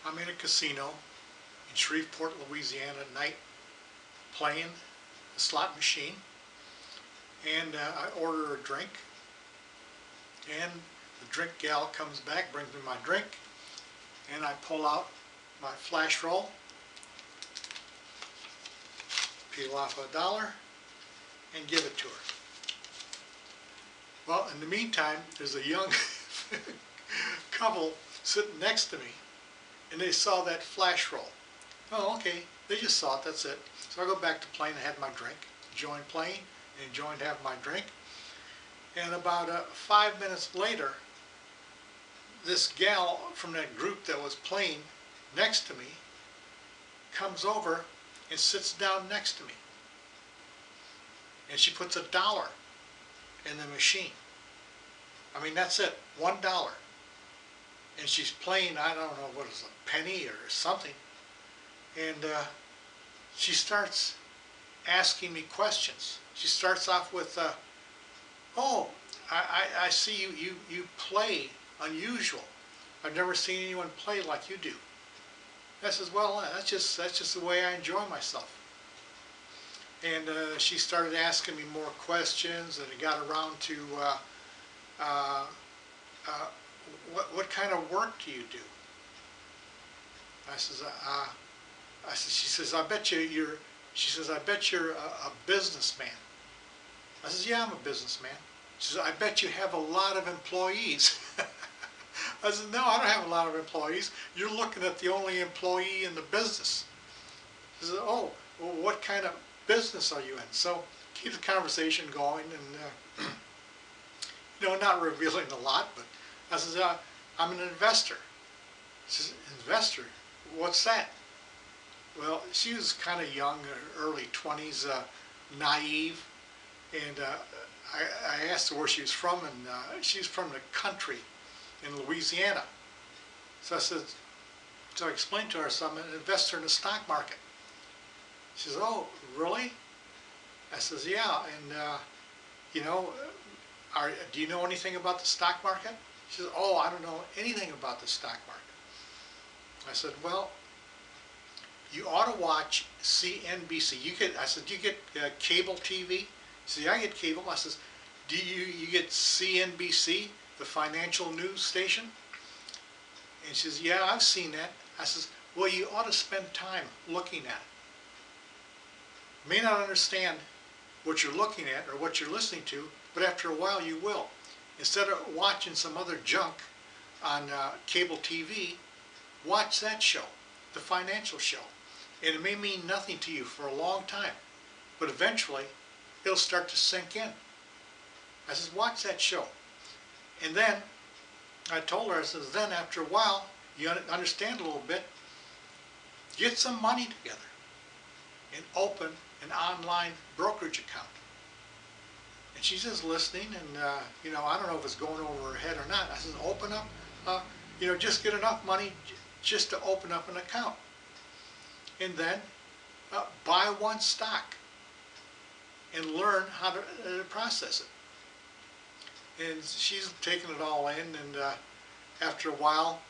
I'm in a casino in Shreveport, Louisiana at night, playing a slot machine, and I order a drink, and the drink gal comes back, brings me my drink, and I pull out my flash roll, peel off $1, and give it to her. Well, in the meantime, there's a young couple sitting next to me, and they saw that flash roll. Oh, okay, they just saw it, that's it. So I go back to playing, I had my drink, enjoying playing, and enjoying having my drink. And about 5 minutes later, this gal from that group that was playing next to me comes over and sits down next to me. And she puts $1 in the machine. I mean, that's it, $1. And she's playing, I don't know, what is it, a penny or something. And she starts asking me questions. She starts off with, oh, I see you play unusual. I've never seen anyone play like you do. I says, well, that's just the way I enjoy myself. And she started asking me more questions, and it got around to what kind of work do you do? I says, she says, I bet you're a businessman. I says, yeah, I'm a businessman. She says, I bet you have a lot of employees. I said, no, I don't have a lot of employees. You're looking at the only employee in the business. She said, oh, well, what kind of business are you in? So keep the conversation going, and you know, not revealing a lot, but I said, I'm an investor. She says, investor? What's that? Well, she was kind of young, early 20s, naive, and I asked her where she was from, and she's from the country in Louisiana. So I explained to her, so I'm an investor in the stock market. She says, oh, really? I says, yeah, and you know, do you know anything about the stock market? She says, oh, I don't know anything about the stock market. I said, well, you ought to watch CNBC. I said, do you get cable TV? She said, yeah, I get cable. I says, do you get CNBC, the financial news station? And she says, yeah, I've seen that. I says, well, you ought to spend time looking at it. You may not understand what you're looking at or what you're listening to, but after a while you will. Instead of watching some other junk on cable TV, watch that show, the financial show. And it may mean nothing to you for a long time, but eventually it'll start to sink in. I says, watch that show. And then I told her, I says, then after a while, you understand a little bit, get some money together and open an online brokerage account. And she's just listening, and you know, I don't know if it's going over her head or not. I says, open up, you know, just get enough money just to open up an account. And then buy one stock and learn how to process it. And she's taking it all in, and after a while,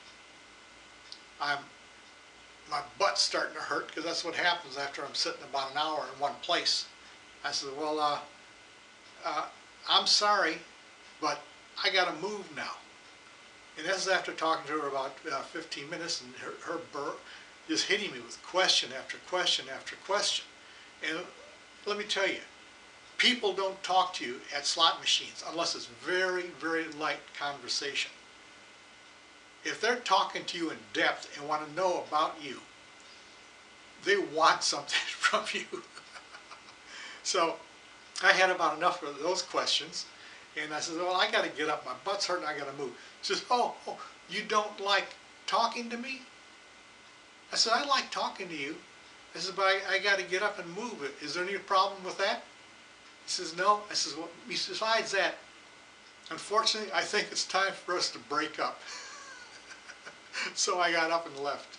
my butt's starting to hurt, because that's what happens after I'm sitting about an hour in one place. I said, well, I'm sorry, but I got to move now. And this is after talking to her about 15 minutes, and her just hitting me with question after question after question. And let me tell you, people don't talk to you at slot machines unless it's very, very light conversation. If they're talking to you in depth and want to know about you, they want something from you. So I had about enough of those questions, and I said, well, I got to get up. My butt's hurting. I got to move. She says, oh, you don't like talking to me? I said, I like talking to you. I said, but I got to get up and move. Is there any problem with that? He says, no. I says, well, besides that, unfortunately, I think it's time for us to break up. So I got up and left.